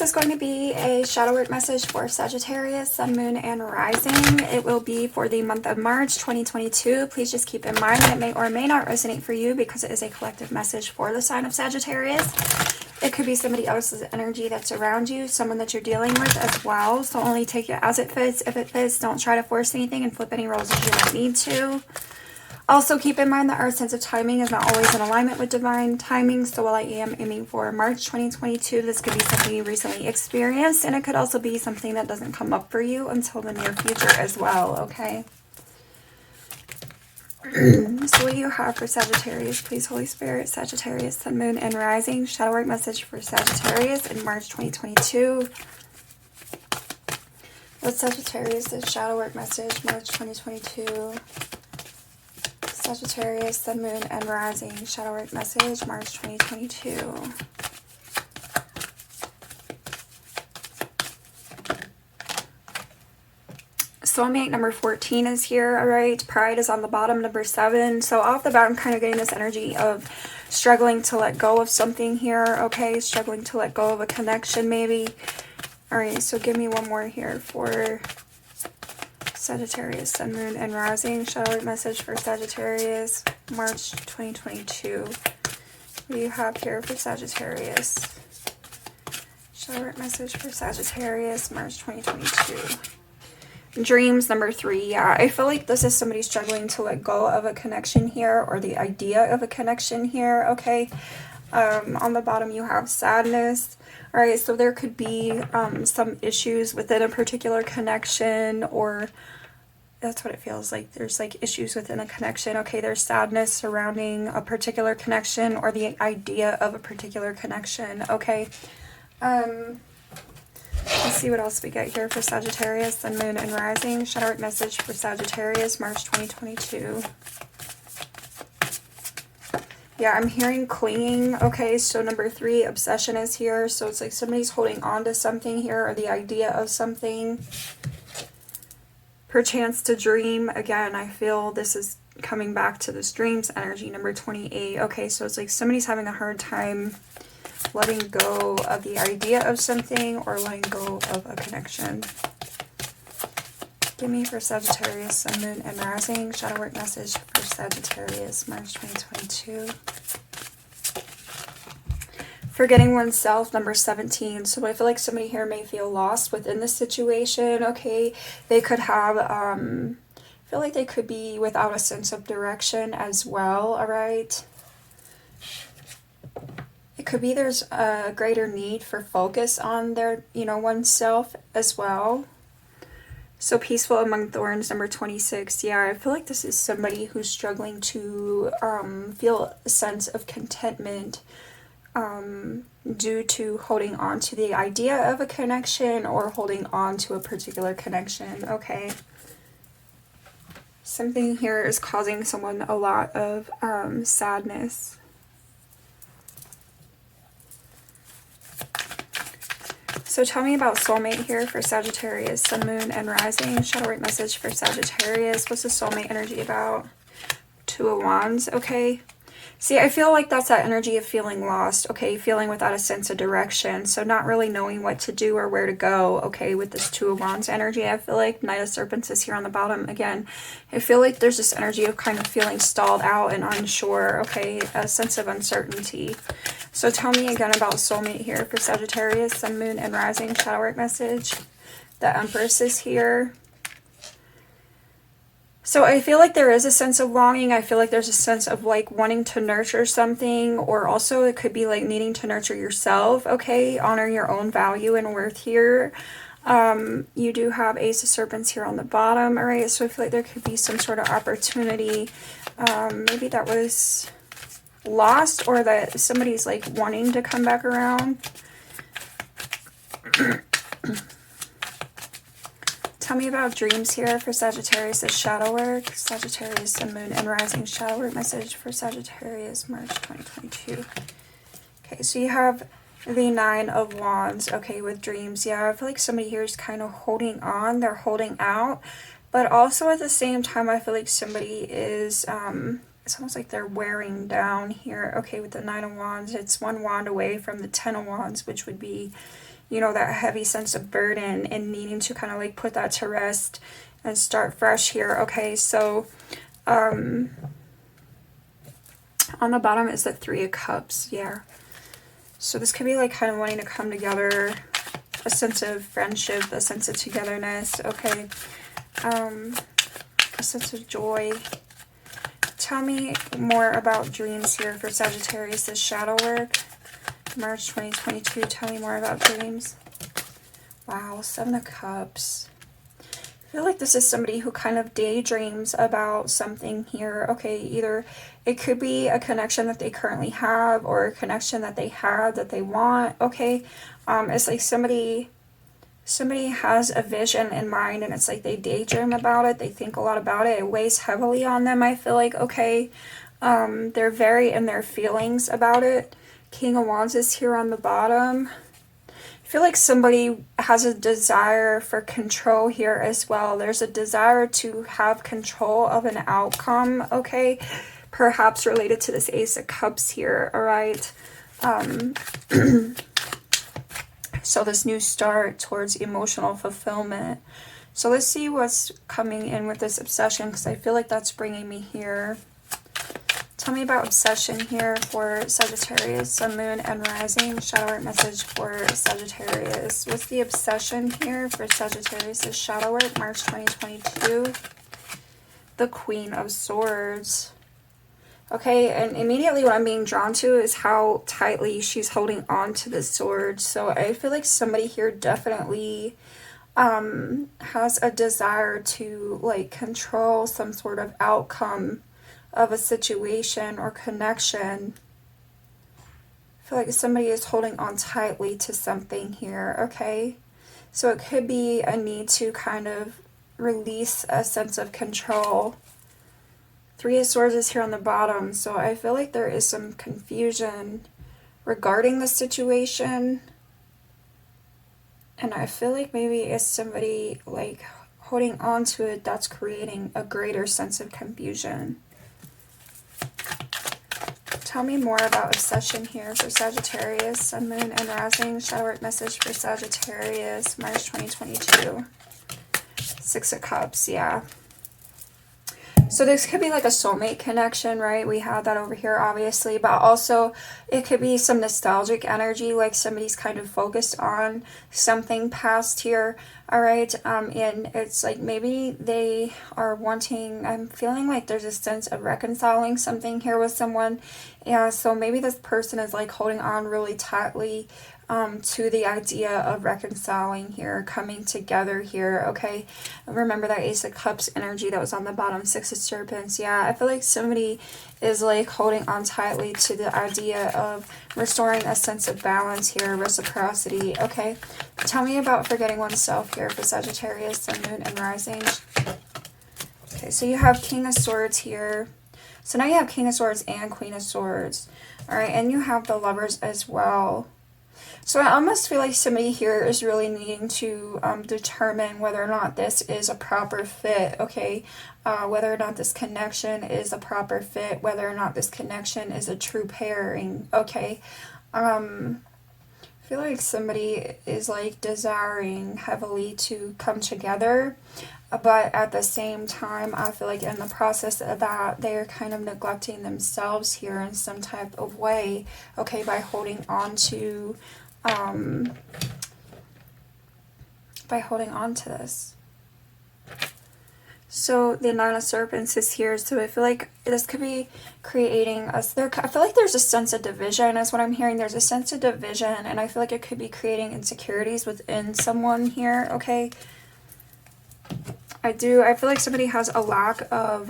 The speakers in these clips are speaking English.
is going to be a shadow work message for Sagittarius, Sun, Moon, and Rising. It will be for the month of March 2022. Please just keep in mind that it may or may not resonate for you because it is a collective message for the sign of Sagittarius. It could be somebody else's energy that's around you, someone that you're dealing with as well. So only take it as it fits. If it fits, don't try to force anything and flip any roles if you don't need to. Also, keep in mind that our sense of timing is not always in alignment with divine timing. So while I am aiming for March 2022, this could be something you recently experienced. And it could also be something that doesn't come up for you until the near future as well, okay? So what do you have for Sagittarius? Please, Holy Spirit, Sagittarius, Sun, Moon, and Rising. Shadow work message for Sagittarius in March 2022. What's Sagittarius' shadow work message, March 2022? Sagittarius, Sun, Moon, and Rising. Shadow work message, March 2022. Soulmate number 14 is here, all right? Pride is on the bottom, number 7. So off the bat, I'm kind of getting this energy of struggling to let go of something here, okay? Struggling to let go of a connection, maybe. All right, so give me one more here for Sagittarius, Sun, Moon, and Rising. Shadow work message for Sagittarius, March 2022. What do you have here for Sagittarius? Shadow work message for Sagittarius, March 2022. Dreams, number 3. Yeah, I feel like this is somebody struggling to let go of a connection here, or the idea of a connection here, okay? On the bottom, you have sadness. All right, so there could be some issues within a particular connection, or that's what it feels like. There's like issues within a connection. Okay, there's sadness surrounding a particular connection or the idea of a particular connection, okay? Let's see what else we get here for Sagittarius, Sun, Moon, and Rising. Shadow work message for Sagittarius, March 2022. Yeah, I'm hearing clinging. Okay, so number 3, obsession is here. So it's like somebody's holding on to something here, or the idea of something. Perchance to dream. Again, I feel this is coming back to this dreams energy, number 28. Okay, so it's like somebody's having a hard time letting go of the idea of something or letting go of a connection. Give me for Sagittarius, Sun, Moon, and Rising. Shadow work message for Sagittarius, March 2022. Forgetting oneself, number 17. So I feel like somebody here may feel lost within the situation, okay? They could have, I feel like they could be without a sense of direction as well, all right? It could be there's a greater need for focus on their, oneself as well. So peaceful among thorns, number 26. Yeah, I feel like this is somebody who's struggling to feel a sense of contentment due to holding on to the idea of a connection or holding on to a particular connection, okay? Something here is causing someone a lot of sadness. So tell me about soulmate here for Sagittarius, Sun, Moon, and Rising. Shadow work message for Sagittarius. What's the soulmate energy about? 2 of Wands, okay. See, I feel like that's that energy of feeling lost, okay, feeling without a sense of direction, so not really knowing what to do or where to go, okay, with this 2 of Wands energy. I feel like Knight of Serpents is here on the bottom again. I feel like there's this energy of kind of feeling stalled out and unsure, okay, a sense of uncertainty. So tell me again about soulmate here for Sagittarius, Sun, Moon, and Rising. Shadow work message. The Empress is here. So I feel like there is a sense of longing. I feel like there's a sense of like wanting to nurture something, or also it could be like needing to nurture yourself, okay? Honor your own value and worth here. You do have Ace of Serpents here on the bottom, all right? So I feel like there could be some sort of opportunity. Maybe that was lost, or that somebody's like wanting to come back around. Tell me about dreams here for Sagittarius' shadow work. Sagittarius, Sun, Moon, and Rising. Shadow work message for Sagittarius, March 2022. Okay, so you have the 9 of Wands, okay, with dreams. Yeah, I feel like somebody here is kind of holding on. They're holding out. But also at the same time, I feel like somebody is, it's almost like they're wearing down here. Okay, with the 9 of Wands, it's 1 wand away from the 10 of Wands, which would be you know, that heavy sense of burden and needing to kind of like put that to rest and start fresh here. Okay, so on the bottom is the 3 of Cups. Yeah. So this could be like kind of wanting to come together, a sense of friendship, a sense of togetherness. Okay. A sense of joy. Tell me more about dreams here for Sagittarius. This shadow work. March 2022. Tell me more about dreams. Wow. 7 of Cups. I feel like this is somebody who kind of daydreams about something here. Okay, either it could be a connection that they currently have or a connection that they had that they want. Okay, it's like somebody has a vision in mind, and it's like they daydream about it. They think a lot about it. It weighs heavily on them, I feel like. Okay, they're very in their feelings about it. King of Wands is here on the bottom. I feel like somebody has a desire for control here as well. There's a desire to have control of an outcome, okay? Perhaps related to this Ace of Cups here, all right? So this new start towards emotional fulfillment. So let's see what's coming in with this obsession, because I feel like that's bringing me here. Tell me about obsession here for Sagittarius, Sun, Moon, and Rising. Shadow work message for Sagittarius. What's the obsession here for Sagittarius? Shadow work, March 2022. The Queen of Swords. Okay, and immediately what I'm being drawn to is how tightly she's holding on to the sword. So I feel like somebody here definitely has a desire to like control some sort of outcome of a situation or connection. I feel like somebody is holding on tightly to something here, okay? So it could be a need to kind of release a sense of control. 3 of Swords is here on the bottom, so I feel like there is some confusion regarding the situation. And I feel like maybe it's somebody like holding on to it that's creating a greater sense of confusion. Tell me more about obsession here for Sagittarius, Sun, Moon, and Rising. Shadow work message for Sagittarius, March 2022. 6 of Cups, yeah. So this could be like a soulmate connection, right? We have that over here, obviously. But also, it could be some nostalgic energy, like somebody's kind of focused on something past here, all right? And it's like maybe they are wanting, I'm feeling like there's a sense of reconciling something here with someone. Yeah, so maybe this person is like holding on really tightly to the idea of reconciling here, coming together here, okay? Remember that Ace of Cups energy that was on the bottom, 6 of Serpents. Yeah, I feel like somebody is like holding on tightly to the idea of restoring a sense of balance here, reciprocity, okay? Tell me about forgetting oneself here for Sagittarius, Sun, Moon, and Rising. Okay, so you have King of Swords here. So now you have King of Swords and Queen of Swords, all right? And you have the Lovers as well. So I almost feel like somebody here is really needing to determine whether or not this is a proper fit, okay? Whether or not this connection is a proper fit, whether or not this connection is a true pairing, okay? I feel like somebody is like desiring heavily to come together, but at the same time, I feel like in the process of that, they're kind of neglecting themselves here in some type of way, okay, by holding on to this. So the 9 of Serpents is here, so I feel like this could be creating us there. I feel like there's a sense of division is what I'm hearing. There's a sense of division, and I feel like it could be creating insecurities within someone here, okay? I feel like somebody has a lack of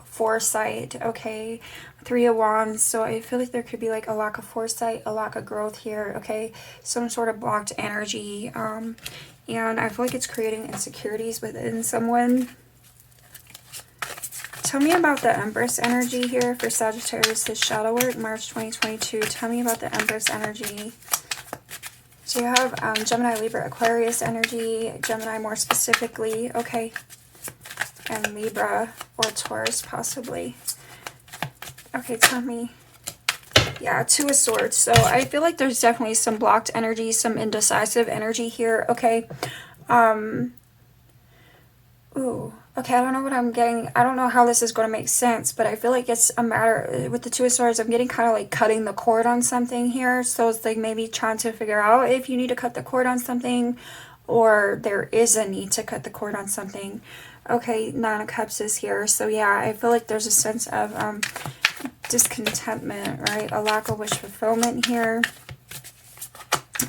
foresight, okay? 3 of Wands, so I feel like there could be like a lack of foresight, a lack of growth here, okay? Some sort of blocked energy, and I feel like it's creating insecurities within someone. Tell me about the Empress energy here for Sagittarius, this shadow work, March 2022. Tell me about the Empress energy. So you have Gemini, Libra, Aquarius energy, Gemini more specifically, okay, and Libra or Taurus possibly. Okay, tell me Yeah, Two of Swords. So I feel like there's definitely some blocked energy, some indecisive energy here. Okay. Ooh. Okay, I don't know what I'm getting. I don't know how this is going to make sense, but I feel like it's a matter with the Two of Swords. I'm getting kind of like cutting the cord on something here. So it's like maybe trying to figure out if you need to cut the cord on something or there is a need to cut the cord on something. Okay, Nine of Cups is here. So yeah, I feel like there's a sense of discontentment, right? A lack of wish fulfillment here.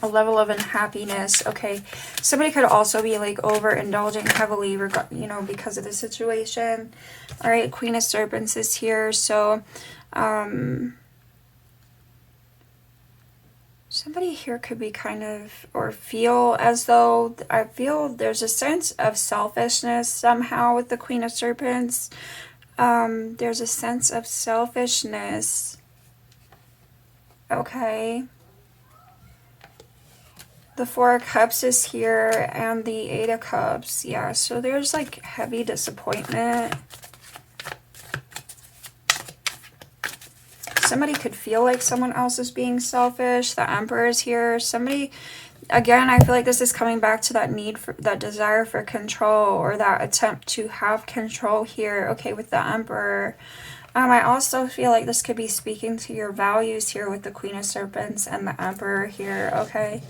A level of unhappiness. Okay, somebody could also be like overindulging heavily, you know, because of the situation. All right, Queen of Serpents is here. So somebody here could be kind of, or feel as though, I feel there's a sense of selfishness somehow with the Queen of Serpents. There's a sense of selfishness. Okay. The Four of Cups is here and the Eight of Cups. Yeah, so there's like heavy disappointment. Somebody could feel like someone else is being selfish. The Emperor is here. Somebody, again, I feel like this is coming back to that need for, that desire for control, or that attempt to have control here. Okay, with the Emperor. I also feel like this could be speaking to your values here with the Queen of Serpents and the Emperor here. Okay.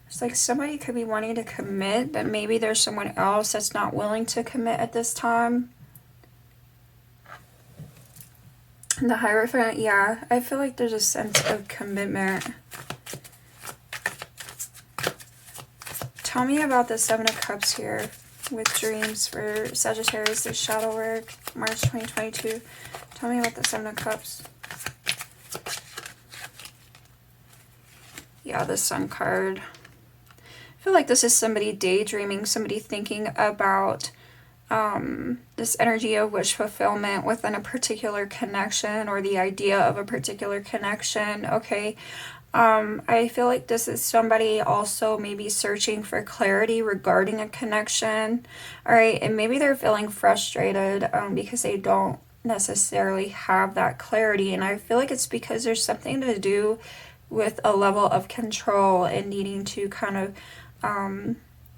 It's like somebody could be wanting to commit, but maybe there's someone else that's not willing to commit at this time. And the Hierophant, yeah, I feel like there's a sense of commitment. Tell me about the Seven of Cups here with dreams for Sagittarius, the shadow work, March 2022. Tell me about the Seven of Cups. Yeah, the Sun card. I feel like this is somebody daydreaming, somebody thinking about this energy of wish fulfillment within a particular connection, or the idea of a particular connection. Okay. I feel like this is somebody also maybe searching for clarity regarding a connection. All right. And maybe they're feeling frustrated because they don't necessarily have that clarity. And I feel like it's because there's something to do with a level of control and needing to kind of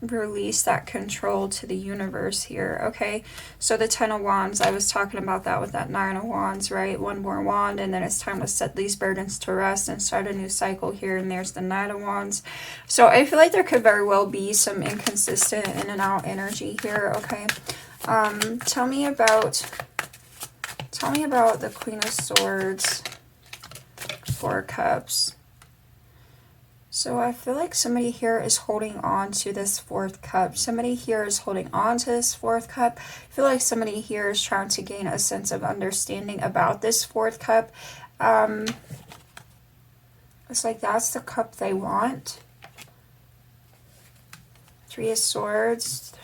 release that control to the universe here. Okay, so the Ten of Wands, I was talking about that with that Nine of Wands, right? One more wand and then it's time to set these burdens to rest and start a new cycle here. And there's the Nine of Wands. So I feel like there could very well be some inconsistent in and out energy here. Okay, tell me about the Queen of Swords, Four of Cups. So I feel like somebody here is holding on to this fourth cup. Somebody here is holding on to this fourth cup. I feel like somebody here is trying to gain a sense of understanding about this fourth cup. It's like that's the cup they want. Three of Swords,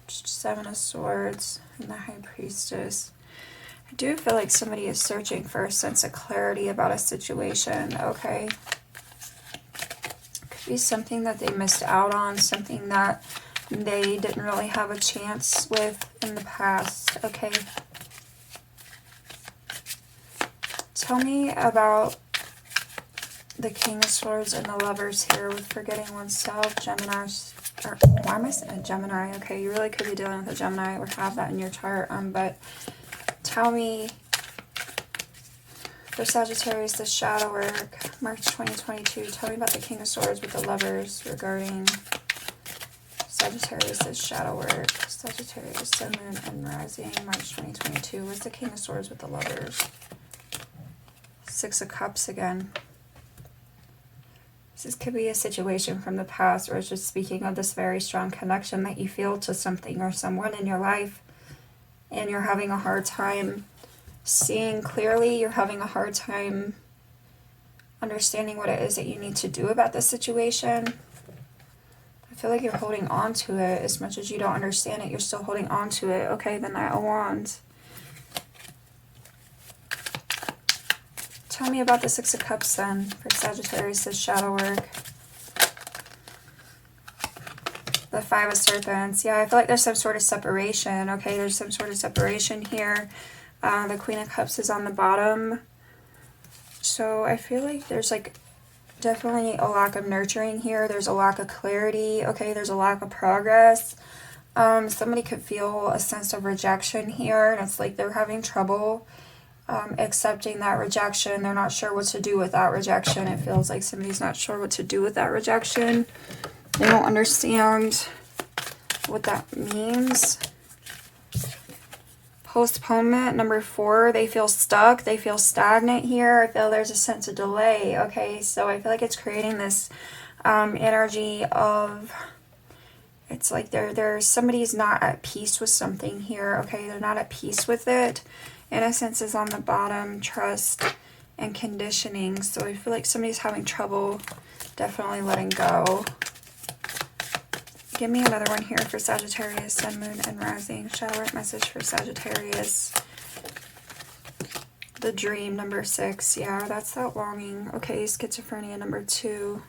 Seven of Swords, and the High Priestess. I do feel like somebody is searching for a sense of clarity about a situation. Okay. Be something that they missed out on, something that they didn't really have a chance with in the past. Okay. Tell me about the King of Swords and the Lovers here with forgetting oneself, Gemini. Or why am I saying a Gemini? Okay, you really could be dealing with a Gemini or have that in your chart. But tell me, for Sagittarius, the shadow work, March 2022. Tell me about the King of Swords with the Lovers regarding Sagittarius, the shadow work. Sagittarius, Sun, Moon, and Rising, March 2022. What's the King of Swords with the Lovers? Six of Cups again. This could be a situation from the past, or it's just speaking of this very strong connection that you feel to something or someone in your life, and you're having a hard time seeing clearly. You're having a hard time understanding what it is that you need to do about the situation. I feel like you're holding on to it. As much as you don't understand it, you're still holding on to it. Okay, the Knight of Wands. Tell me about the Six of Cups then for Sagittarius, this shadow work. The Five of Serpents. Yeah, I feel like there's some sort of separation. Okay, there's some sort of separation here. The Queen of Cups is on the bottom. So I feel like there's like definitely a lack of nurturing here. There's a lack of clarity. Okay, there's a lack of progress. Somebody could feel a sense of rejection here, and it's like they're having trouble accepting that rejection. They're not sure what to do with that rejection. It feels like somebody's not sure what to do with that rejection. They don't understand what that means. Postponement, number 4, they feel stuck, they feel stagnant here. I feel there's a sense of delay. Okay, so I feel like it's creating this energy of, it's like somebody's not at peace with something here. Okay, they're not at peace with it. Innocence is on the bottom, trust and conditioning. So I feel like somebody's having trouble definitely letting go. Give me another one here for Sagittarius, Sun, Moon, and Rising. Shadow work message for Sagittarius. The Dream, number 6. Yeah, that's that longing. Okay, Schizophrenia, number 2.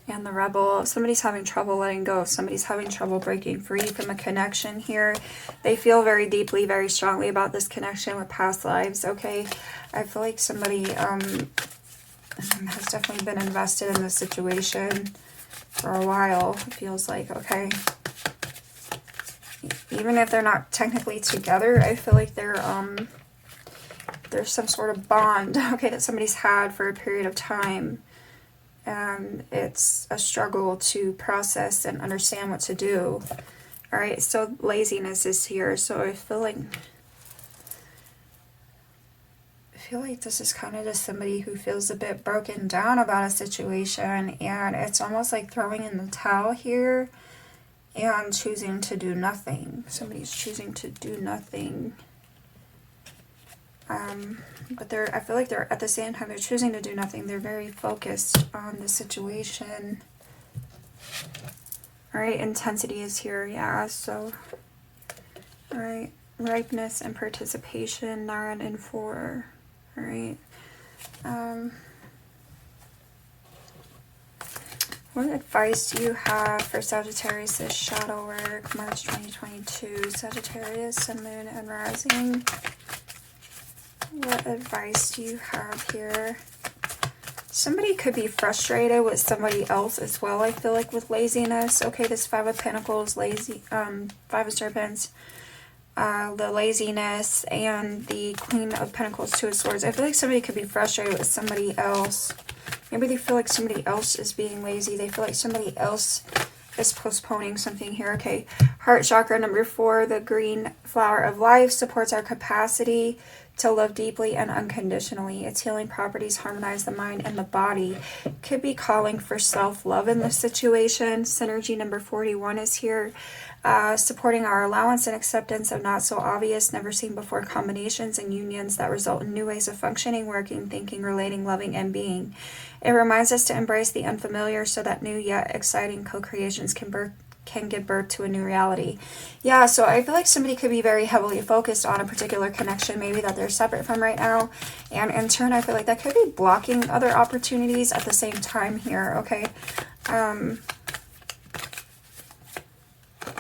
And the Rebel. Somebody's having trouble letting go. Somebody's having trouble breaking free from a connection here. They feel very deeply, very strongly about this connection with past lives. Okay, I feel like somebody has definitely been invested in this situation for a while. It feels like, okay, even if they're not technically together, I feel like there's some sort of bond, okay, that somebody's had for a period of time, and it's a struggle to process and understand what to do. All right, so laziness is here. So I feel like this is kind of just somebody who feels a bit broken down about a situation, and it's almost like throwing in the towel here and choosing to do nothing. Somebody's choosing to do nothing. But I feel like they're, at the same time, they're choosing to do nothing. They're very focused on the situation. All right, intensity is here, yeah, so, all right, ripeness and participation, 9 and 4. All right. What advice do you have for Sagittarius' shadow work, March 2022? Sagittarius, Sun, Moon, and Rising. What advice do you have here? Somebody could be frustrated with somebody else as well, I feel like, with laziness. Okay, this 5 of Pentacles, lazy, 5 of Serpents. The laziness, and the Queen of Pentacles, 2 of Swords. I feel like somebody could be frustrated with somebody else. Maybe they feel like somebody else is being lazy. They feel like somebody else is postponing something here. Okay, heart chakra, number 4, the green flower of life, supports our capacity to love deeply and unconditionally. Its healing properties harmonize the mind and the body. Could be calling for self-love in this situation. Synergy, number 41, is here. Supporting our allowance and acceptance of not so obvious, never seen before combinations and unions that result in new ways of functioning, working, thinking, relating, loving, and being. It reminds us to embrace the unfamiliar so that new yet exciting co-creations can give birth to a new reality. Yeah, so I feel like somebody could be very heavily focused on a particular connection, maybe that they're separate from right now, and in turn I feel like that could be blocking other opportunities at the same time here. Okay,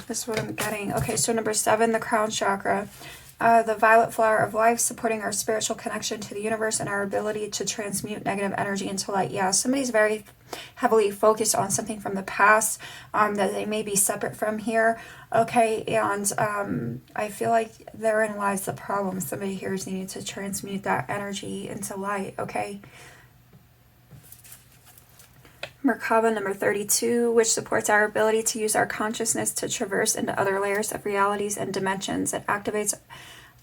that's what I'm getting. Okay, so number 7, the crown chakra. The violet flower of life, supporting our spiritual connection to the universe and our ability to transmute negative energy into light. Yeah, somebody's very heavily focused on something from the past that they may be separate from here. Okay, and I feel like therein lies the problem. Somebody here is needing to transmute that energy into light. Okay. Merkaba, number 32, which supports our ability to use our consciousness to traverse into other layers of realities and dimensions. It activates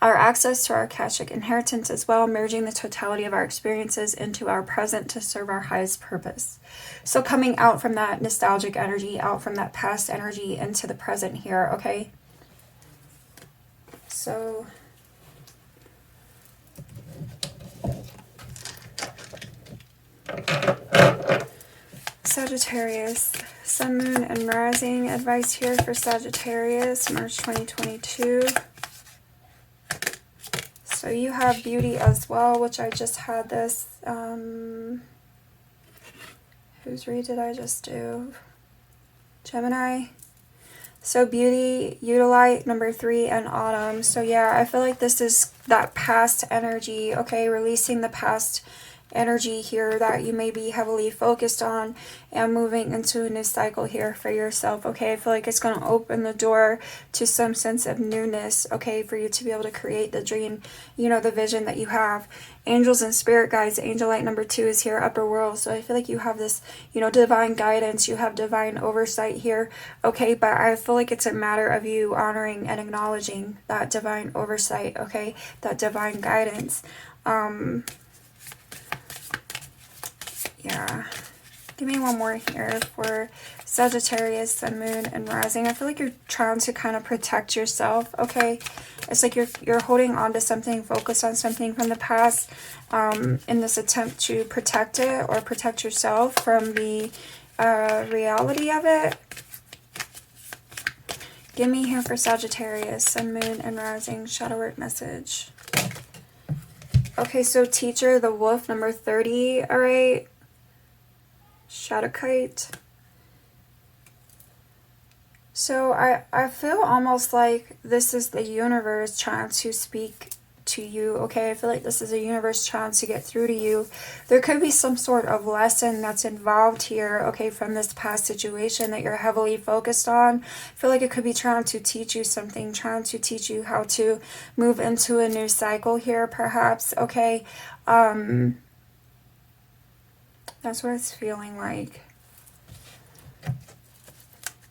our access to our Akashic inheritance as well, merging the totality of our experiences into our present to serve our highest purpose. So coming out from that nostalgic energy, out from that past energy into the present here, okay? So Sagittarius, Sun, Moon, and Rising. Advice here for Sagittarius, March 2022. So you have Beauty as well, which I just had this. Whose read did I just do? Gemini. So beauty, Utilite, number 3, and autumn. So yeah, I feel like this is that past energy, okay? Releasing the past energy here that you may be heavily focused on and moving into a new cycle here for yourself, okay? I feel like it's going to open the door to some sense of newness, okay, for you to be able to create the dream, you know, the vision that you have. Angels and spirit guides, angel light number 2 is here, upper world. So I feel like you have this, you know, divine guidance, you have divine oversight here, okay? But I feel like it's a matter of you honoring and acknowledging that divine oversight, okay? That divine guidance. Yeah. Give me one more here for Sagittarius, Sun, Moon, and Rising. I feel like you're trying to kind of protect yourself, okay? It's like you're holding on to something, focused on something from the past in this attempt to protect it or protect yourself from the reality of it. Give me here for Sagittarius, Sun, Moon, and Rising. Shadow work message. Okay, so teacher, the wolf, number 30, all right? Shadow kite. So I feel almost like this is the universe trying to speak to you, okay? I feel like this is a universe trying to get through to you. There could be some sort of lesson that's involved here, okay, from this past situation that you're heavily focused on. I feel like it could be trying to teach you something, trying to teach you how to move into a new cycle here, perhaps, okay? That's what it's feeling like.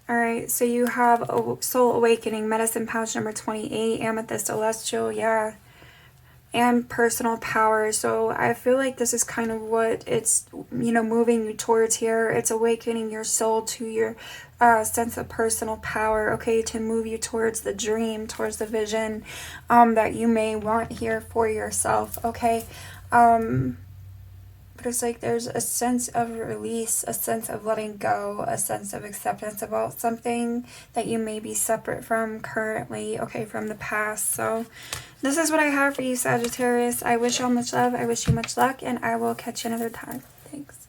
Alright, so you have Soul Awakening, Medicine Pouch number 28, Amethyst Celestial, yeah. And Personal Power. So I feel like this is kind of what it's, you know, moving you towards here. It's awakening your soul to your sense of personal power, okay, to move you towards the dream, towards the vision that you may want here for yourself, okay? But it's like there's a sense of release, a sense of letting go, a sense of acceptance about something that you may be separate from currently, okay, from the past. So this is what I have for you, Sagittarius. I wish you all much love. I wish you much luck, and I will catch you another time. Thanks.